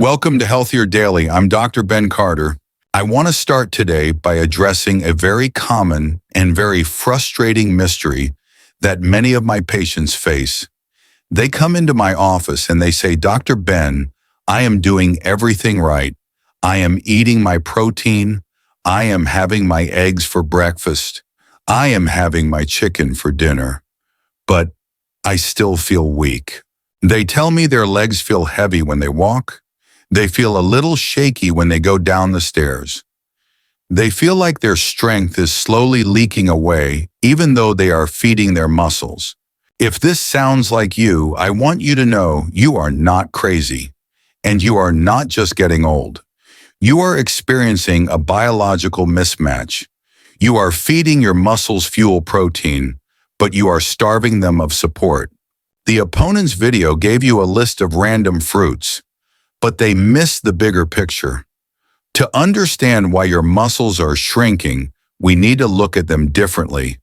Welcome to Healthier Daily. I'm Dr. Ben Carter. I want to start today by addressing a very common and very frustrating mystery that many of my patients face. They come into my office and they say, Dr. Ben, I am doing everything right. I am eating my protein. I am having my eggs for breakfast. I am having my chicken for dinner. But I still feel weak. They tell me their legs feel heavy when they walk. They feel a little shaky when they go down the stairs. They feel like their strength is slowly leaking away, even though they are feeding their muscles. If this sounds like you, I want you to know you are not crazy, and you are not just getting old. You are experiencing a biological mismatch. You are feeding your muscles fuel protein, but you are starving them of support. The opponent's video gave you a list of random fruits, but they missed the bigger picture. To understand why your muscles are shrinking, we need to look at them differently.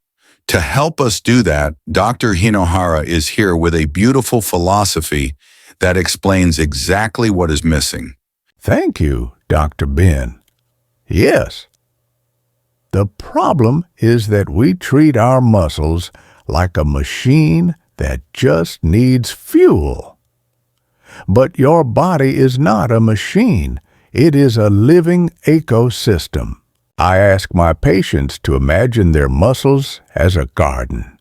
To help us do that, Dr. Hinohara is here with a beautiful philosophy that explains exactly what is missing. Thank you, Dr. Ben. Yes. The problem is that we treat our muscles like a machine that just needs fuel. But your body is not a machine. It is a living ecosystem. I ask my patients to imagine their muscles as a garden.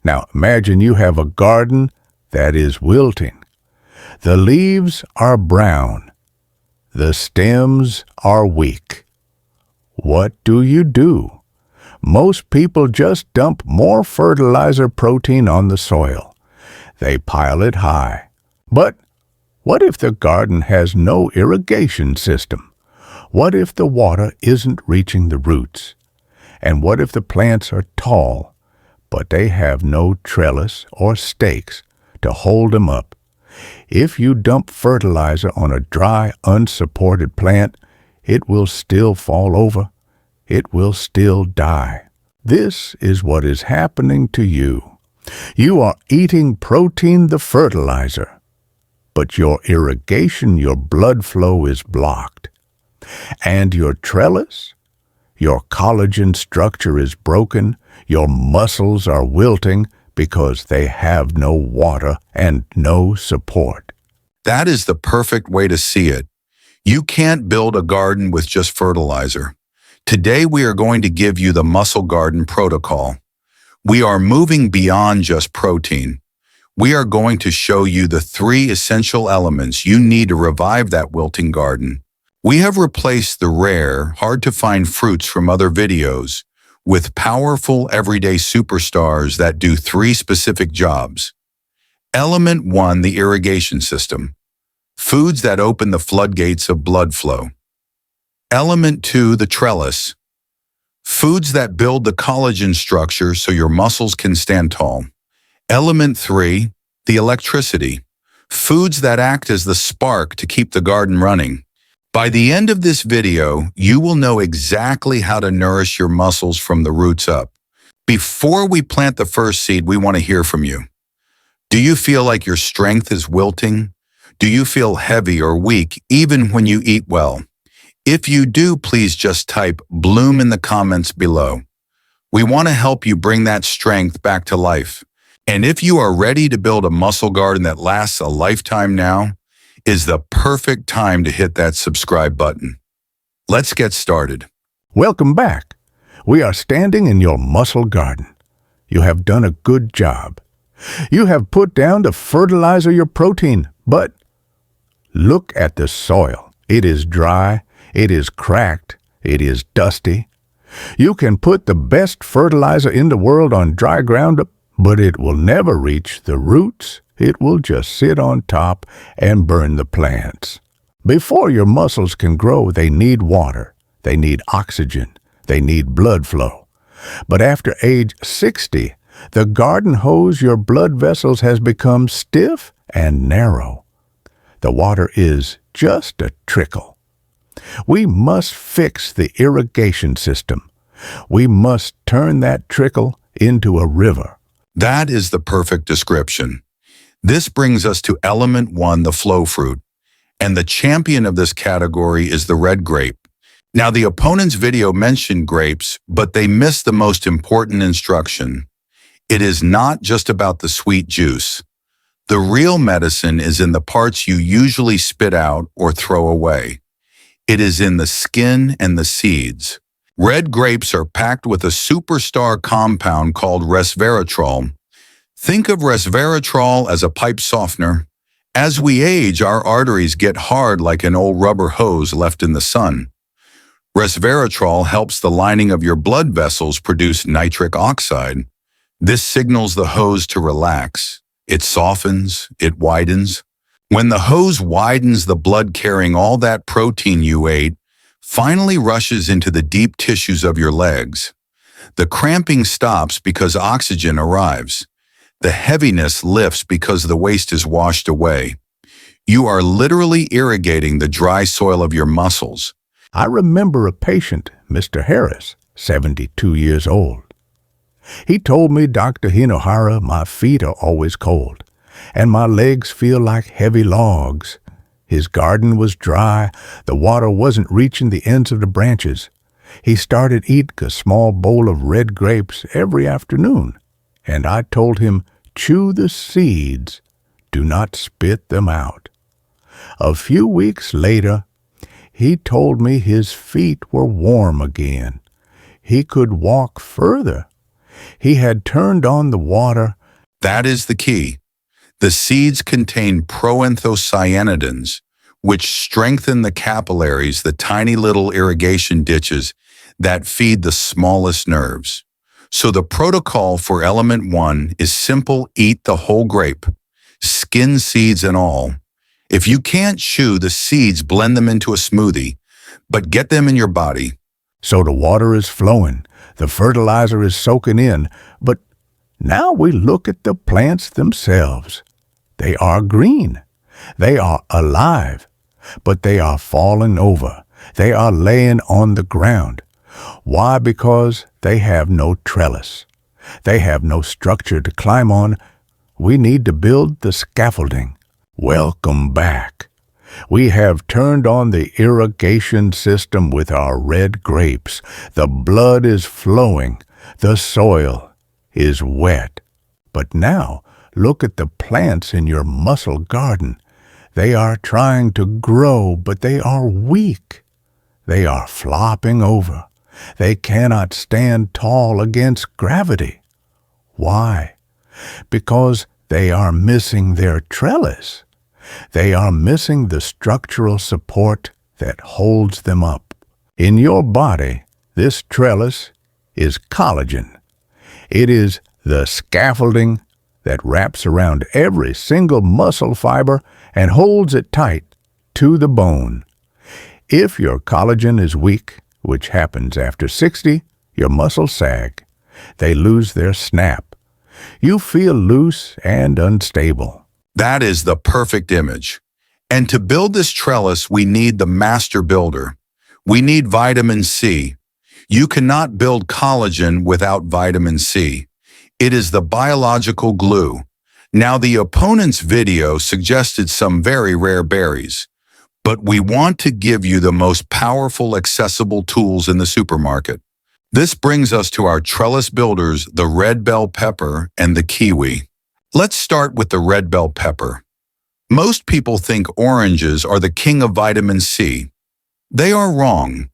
Now imagine you have a garden that is wilting. The leaves are brown. The stems are weak. What do? Most people just dump more fertilizer protein on the soil. They pile it high. But what if the garden has no irrigation system? What if the water isn't reaching the roots? And what if the plants are tall, but they have no trellis or stakes to hold them up? If you dump fertilizer on a dry, unsupported plant, it will still fall over. It will still die. This is what is happening to you. You are eating protein, the fertilizer, but your irrigation, your blood flow is blocked. And your trellis, your collagen structure is broken, your muscles are wilting because they have no water and no support. That is the perfect way to see it. You can't build a garden with just fertilizer. Today we are going to give you the Muscle Garden Protocol. We are moving beyond just protein. We are going to show you the 3 essential elements you need to revive that wilting garden. We have replaced the rare, hard-to-find fruits from other videos with powerful, everyday superstars that do 3 specific jobs. Element 1, the irrigation system. Foods that open the floodgates of blood flow. Element 2, the trellis. Foods that build the collagen structure so your muscles can stand tall. Element 3, the electricity. Foods that act as the spark to keep the garden running. By the end of this video, you will know exactly how to nourish your muscles from the roots up. Before we plant the first seed, we want to hear from you. Do you feel like your strength is wilting? Do you feel heavy or weak even when you eat well? If you do, please just type "bloom" in the comments below. We want to help you bring that strength back to life. And if you are ready to build a muscle garden that lasts a lifetime, now is the perfect time to hit that subscribe button. Let's get started. Welcome back. We are standing in your muscle garden. You have done a good job. You have put down the fertilizer, your protein, but look at the soil. It is dry, it is cracked, it is dusty. You can put the best fertilizer in the world on dry ground, but it will never reach the roots. It will just sit on top and burn the plants. Before your muscles can grow, they need water, they need oxygen, they need blood flow. But after age 60, the garden hose, your blood vessels, has become stiff and narrow. The water is just a trickle. We must fix the irrigation system. We must turn that trickle into a river. That is the perfect description. This brings us to element 1, the flow fruit. And the champion of this category is the red grape. Now, the opponent's video mentioned grapes, but they missed the most important instruction. It is not just about the sweet juice. The real medicine is in the parts you usually spit out or throw away. It is in the skin and the seeds. Red grapes are packed with a superstar compound called resveratrol. Think of resveratrol as a pipe softener. As we age, our arteries get hard like an old rubber hose left in the sun. Resveratrol helps the lining of your blood vessels produce nitric oxide. This signals the hose to relax. It softens, it widens. When the hose widens, the blood carrying all that protein you ate finally rushes into the deep tissues of your legs. The cramping stops because oxygen arrives. The heaviness lifts because the waste is washed away. You are literally irrigating the dry soil of your muscles. I remember a patient, Mr. Harris, 72 years old. He told me, Dr. Hinohara, my feet are always cold, and my legs feel like heavy logs. His garden was dry, the water wasn't reaching the ends of the branches. He started eating a small bowl of red grapes every afternoon, and I told him, chew the seeds, do not spit them out. A few weeks later, he told me his feet were warm again. He could walk further. He had turned on the water. That is the key. The seeds contain proanthocyanidins, which strengthen the capillaries, the tiny little irrigation ditches that feed the smallest nerves. So the protocol for element 1 is simple: eat the whole grape, skin, seeds, and all. If you can't chew the seeds, blend them into a smoothie, but get them in your body. So the water is flowing, the fertilizer is soaking in, but now we look at the plants themselves. They are green. They are alive, but they are falling over. They are laying on the ground. Why? Because they have no trellis. They have no structure to climb on. We need to build the scaffolding. Welcome back. We have turned on the irrigation system with our red grapes. The blood is flowing. The soil is wet. But now, look at the plants in your muscle garden. They are trying to grow, but they are weak. They are flopping over. They cannot stand tall against gravity. Why? Because they are missing their trellis. They are missing the structural support that holds them up. In your body, this trellis is collagen. It is the scaffolding that wraps around every single muscle fiber and holds it tight to the bone. If your collagen is weak, which happens after 60, your muscles sag. They lose their snap. You feel loose and unstable. That is the perfect image. And to build this trellis, we need the master builder. We need vitamin C. You cannot build collagen without vitamin C. It is the biological glue. Now, the opponent's video suggested some very rare berries, but we want to give you the most powerful, accessible tools in the supermarket. This brings us to our trellis builders, the red bell pepper and the kiwi. Let's start with the red bell pepper. Most people think oranges are the king of vitamin C. They are wrong.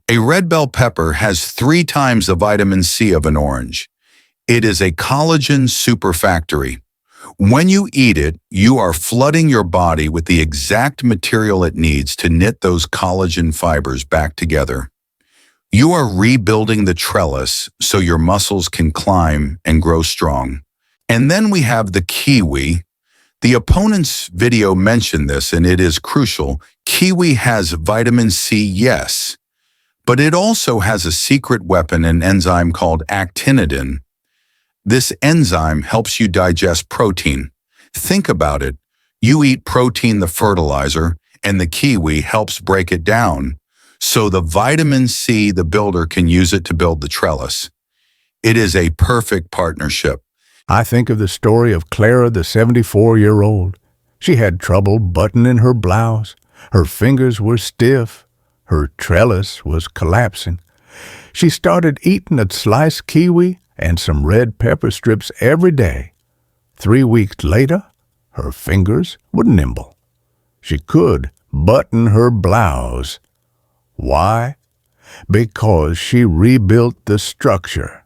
A red bell pepper has 3 times the vitamin C of an orange. It is a collagen superfactory. When you eat it, you are flooding your body with the exact material it needs to knit those collagen fibers back together. You are rebuilding the trellis so your muscles can climb and grow strong. And then we have the kiwi. The opponent's video mentioned this, and it is crucial. Kiwi has vitamin C, yes, but it also has a secret weapon, an enzyme called actinidin. This enzyme helps you digest protein. Think about it. You eat protein, the fertilizer, and the kiwi helps break it down. So the vitamin C, the builder, can use it to build the trellis. It is a perfect partnership. I think of the story of Clara, the 74-year-old. She had trouble buttoning her blouse. Her fingers were stiff. Her trellis was collapsing. She started eating a sliced kiwi and some red pepper strips every day. 3 weeks later, her fingers were nimble. She could button her blouse. Why? Because she rebuilt the structure.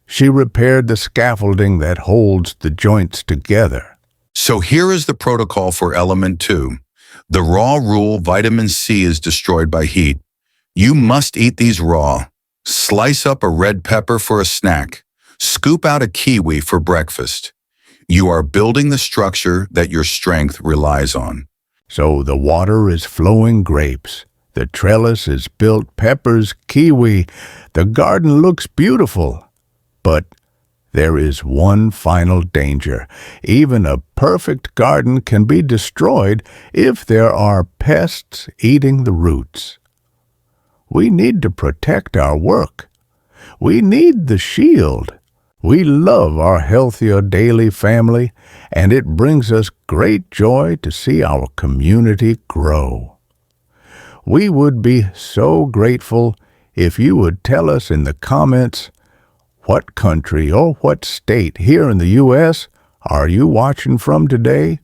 She repaired the scaffolding that holds the joints together. So here is the protocol for element 2. The raw rule: vitamin C is destroyed by heat. You must eat these raw. Slice up a red pepper for a snack. Scoop out a kiwi for breakfast. You are building the structure that your strength relies on. So the water is flowing grapes. The trellis is built peppers, kiwi. The garden looks beautiful. But there is one final danger. Even a perfect garden can be destroyed if there are pests eating the roots. We need to protect our work. We need the shield. We love our Healthier Daily family, and it brings us great joy to see our community grow. We would be so grateful if you would tell us in the comments what country or what state here in the U.S. are you watching from today.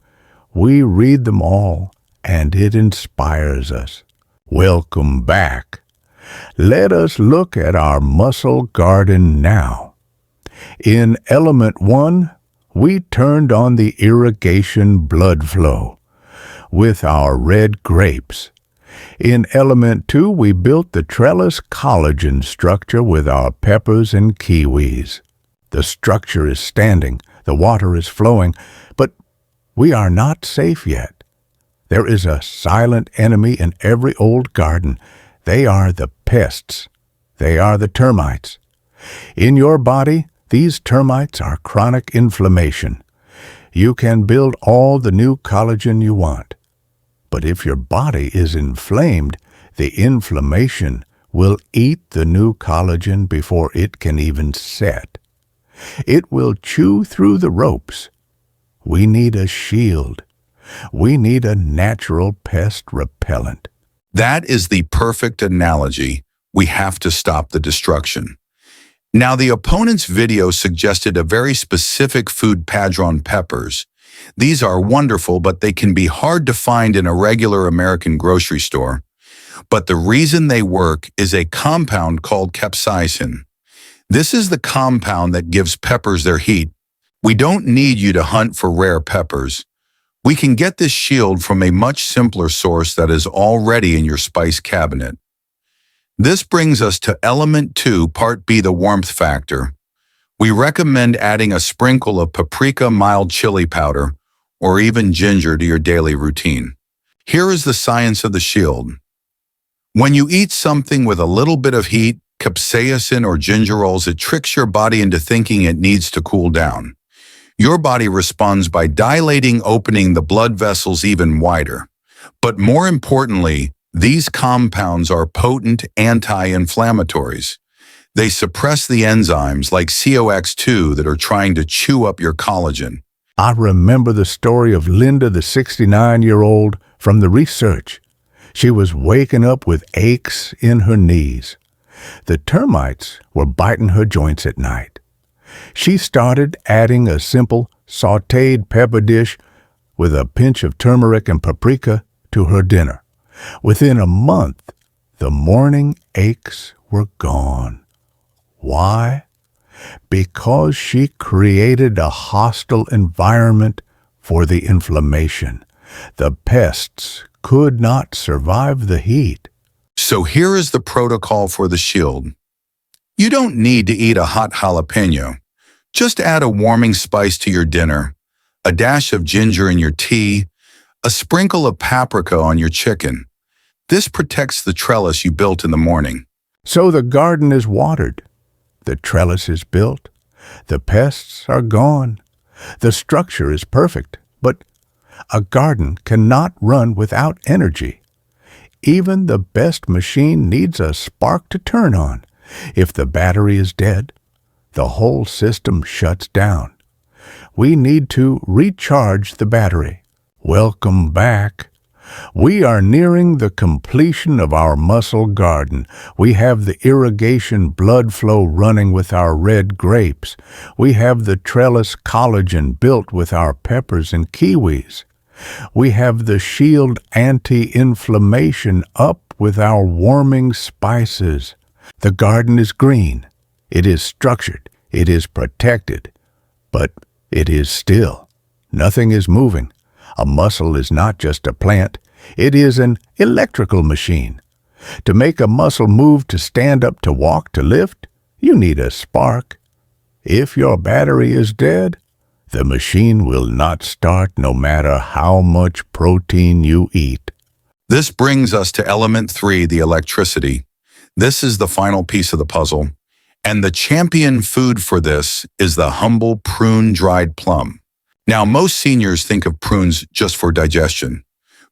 We read them all, and it inspires us. Welcome back. Let us look at our muscle garden now. In element 1, we turned on the irrigation blood flow with our red grapes. In element 2, we built the trellis collagen structure with our peppers and kiwis. The structure is standing, the water is flowing, but we are not safe yet. There is a silent enemy in every old garden. They are the pests. They are the termites. In your body, these termites are chronic inflammation. You can build all the new collagen you want. But if your body is inflamed, the inflammation will eat the new collagen before it can even set. It will chew through the ropes. We need a shield. We need a natural pest repellent. That is the perfect analogy. We have to stop the destruction. Now, the opponent's video suggested a very specific food, padron peppers. These are wonderful, but they can be hard to find in a regular American grocery store. But the reason they work is a compound called capsaicin. This is the compound that gives peppers their heat. We don't need you to hunt for rare peppers. We can get this shield from a much simpler source that is already in your spice cabinet. This brings us to element 2, part B, the warmth factor. We recommend adding a sprinkle of paprika, mild chili powder, or even ginger to your daily routine. Here is the science of the shield. When you eat something with a little bit of heat, capsaicin or gingerols, it tricks your body into thinking it needs to cool down. Your body responds by dilating, opening the blood vessels even wider. But more importantly, these compounds are potent anti-inflammatories. They suppress the enzymes like COX2 that are trying to chew up your collagen. I remember the story of Linda, the 69-year-old, from the research. She was waking up with aches in her knees. The termites were biting her joints at night. She started adding a simple sautéed pepper dish with a pinch of turmeric and paprika to her dinner. Within a month, the morning aches were gone. Why? Because she created a hostile environment for the inflammation. The pests could not survive the heat. So here is the protocol for the shield. You don't need to eat a hot jalapeno. Just add a warming spice to your dinner, a dash of ginger in your tea, a sprinkle of paprika on your chicken. This protects the trellis you built in the morning. So the garden is watered. The trellis is built. The pests are gone. The structure is perfect. But a garden cannot run without energy. Even the best machine needs a spark to turn on. If the battery is dead, the whole system shuts down. We need to recharge the battery. Welcome back. We are nearing the completion of our muscle garden. We have the irrigation blood flow running with our red grapes. We have the trellis collagen built with our peppers and kiwis. We have the shield anti-inflammation up with our warming spices. The garden is green. It is structured. It is protected. But it is still. Nothing is moving. A muscle is not just a plant. It is an electrical machine. To make a muscle move, to stand up, to walk, to lift, you need a spark. If your battery is dead, the machine will not start no matter how much protein you eat. This brings us to element 3, the electricity. This is the final piece of the puzzle. And the champion food for this is the humble prune dried plum. Now, most seniors think of prunes just for digestion,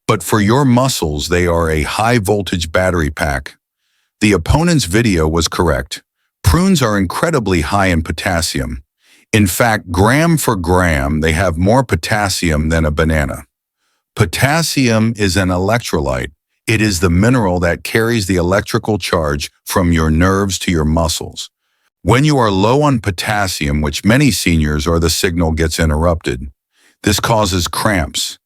but for your muscles, they are a high-voltage battery pack. The opponent's video was correct. Prunes are incredibly high in potassium. In fact, gram for gram, they have more potassium than a banana. Potassium is an electrolyte. It is the mineral that carries the electrical charge from your nerves to your muscles. When you are low on potassium, which many seniors are, the signal gets interrupted. This causes cramps.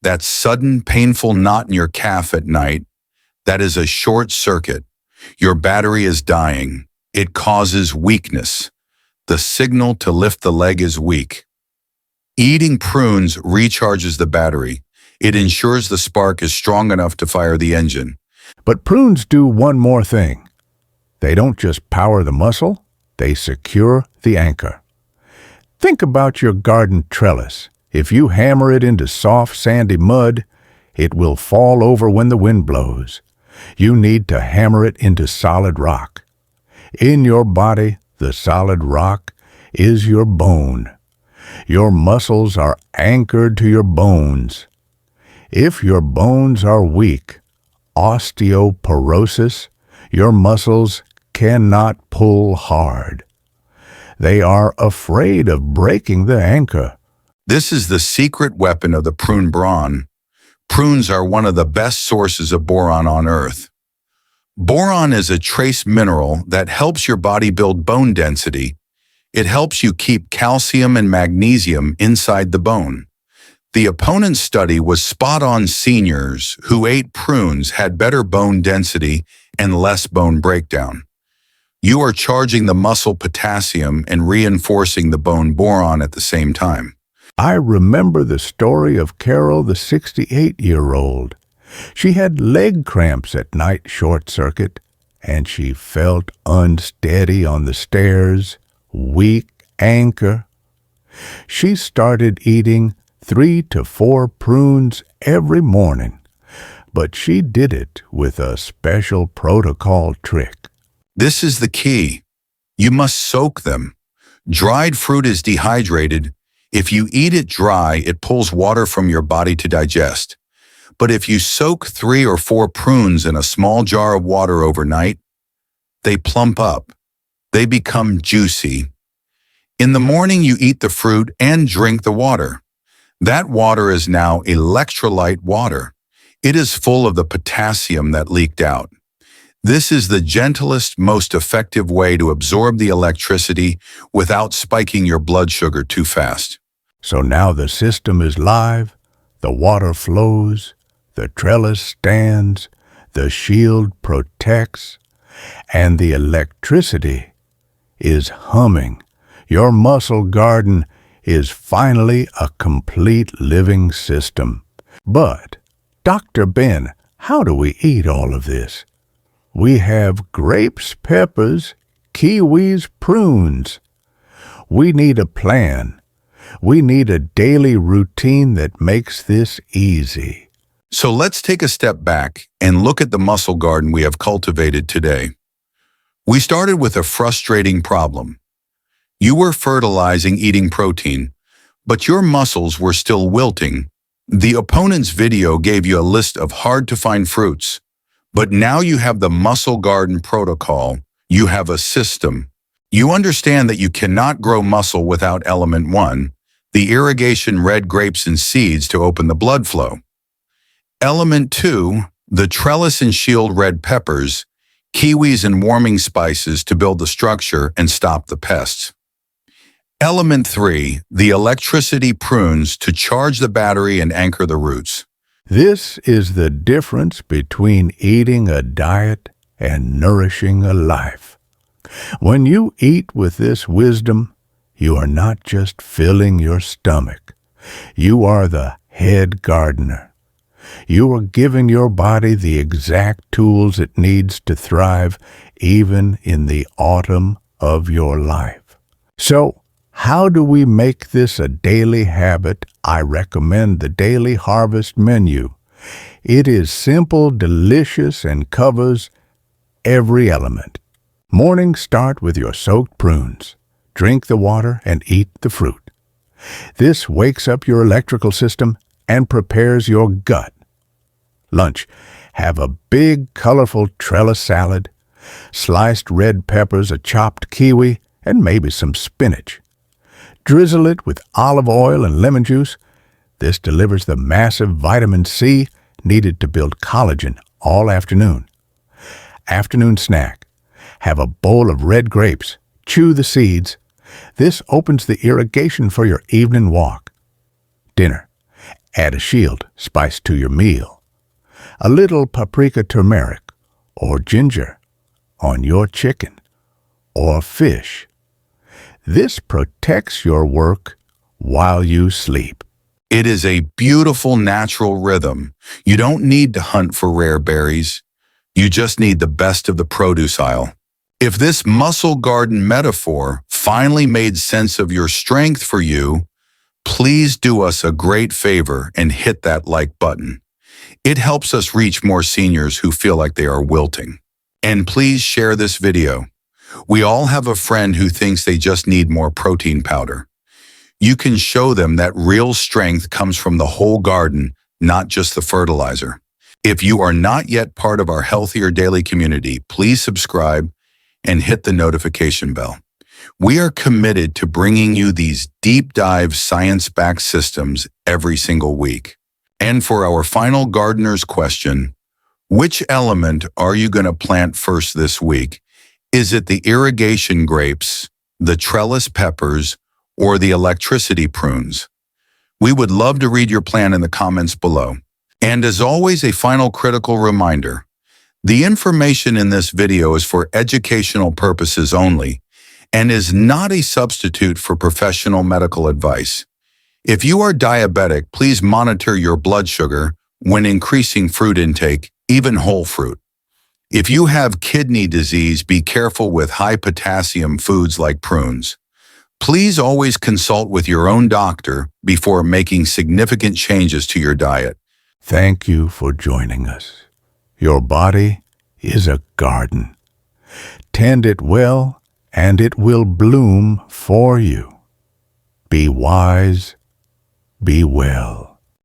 That sudden painful knot in your calf at night, that is a short circuit. Your battery is dying. It causes weakness. The signal to lift the leg is weak. Eating prunes recharges the battery. It ensures the spark is strong enough to fire the engine. But prunes do one more thing. They don't just power the muscle, they secure the anchor. Think about your garden trellis. If you hammer it into soft, sandy mud, it will fall over when the wind blows. You need to hammer it into solid rock. In your body, the solid rock is your bone. Your muscles are anchored to your bones. If your bones are weak, osteoporosis, your muscles cannot pull hard. They are afraid of breaking the anchor. This is the secret weapon of the prune brawn. Prunes are one of the best sources of boron on Earth. Boron is a trace mineral that helps your body build bone density. It helps you keep calcium and magnesium inside the bone. The opponent's study was spot on. Seniors who ate prunes had better bone density and less bone breakdown. You are charging the muscle potassium and reinforcing the bone boron at the same time. I remember the story of Carol, the 68-year-old. She had leg cramps at night short circuit, and she felt unsteady on the stairs, weak anchor. She started eating 3 to 4 prunes every morning, but she did it with a special protocol trick. This is the key. You must soak them. Dried fruit is dehydrated. If you eat it dry, it pulls water from your body to digest. But if you soak 3 or 4 prunes in a small jar of water overnight, they plump up. They become juicy. In the morning, you eat the fruit and drink the water. That water is now electrolyte water. It is full of the potassium that leaked out. This is the gentlest, most effective way to absorb the electricity without spiking your blood sugar too fast. So now the system is live, the water flows, the trellis stands, the shield protects, and the electricity is humming. Your muscle garden is finally a complete living system. But, Dr. Ben, how do we eat all of this? We have grapes, peppers, kiwis, prunes. We need a plan. We need a daily routine that makes this easy. So let's take a step back and look at the muscle garden we have cultivated today. We started with a frustrating problem. You were fertilizing, eating protein, but your muscles were still wilting. The opponent's video gave you a list of hard-to-find fruits, but now you have the muscle garden protocol. You have a system. You understand that you cannot grow muscle without element 1, the irrigation red grapes and seeds to open the blood flow. Element 2, the trellis and shield red peppers, kiwis and warming spices to build the structure and stop the pests. Element 3, the electricity prunes to charge the battery and anchor the roots. This is the difference between eating a diet and nourishing a life. When you eat with this wisdom, you are not just filling your stomach. You are the head gardener. You are giving your body the exact tools it needs to thrive even in the autumn of your life. So, how do we make this a daily habit? I recommend the Daily Harvest menu. It is simple, delicious, and covers every element. Mornings start with your soaked prunes. Drink the water and eat the fruit. This wakes up your electrical system and prepares your gut. Lunch, have a big, colorful trellis salad, sliced red peppers, a chopped kiwi, and maybe some spinach. Drizzle it with olive oil and lemon juice. This delivers the massive vitamin C needed to build collagen all afternoon. Afternoon snack. Have a bowl of red grapes. Chew the seeds. This opens the irrigation for your evening walk. Dinner. Add a shield spice to your meal. A little paprika turmeric or ginger on your chicken or fish. This protects your work while you sleep. It is a beautiful natural rhythm. You don't need to hunt for rare berries. You just need the best of the produce aisle. If this muscle garden metaphor finally made sense of your strength for you, please do us a great favor and hit that like button. It helps us reach more seniors who feel like they are wilting. And please share this video. We all have a friend who thinks they just need more protein powder. You can show them that real strength comes from the whole garden, not just the fertilizer. If you are not yet part of our Healthier Daily community, please subscribe and hit the notification bell. We are committed to bringing you these deep dive science-backed systems every single week. And for our final gardener's question, which element are you going to plant first this week? Is it the irrigation grapes, the trellis peppers, or the electricity prunes? We would love to read your plan in the comments below. And as always, a final critical reminder. The information in this video is for educational purposes only and is not a substitute for professional medical advice. If you are diabetic, please monitor your blood sugar when increasing fruit intake, even whole fruit. If you have kidney disease, be careful with high potassium foods like prunes. Please always consult with your own doctor before making significant changes to your diet. Thank you for joining us. Your body is a garden. Tend it well, and it will bloom for you. Be wise, be well.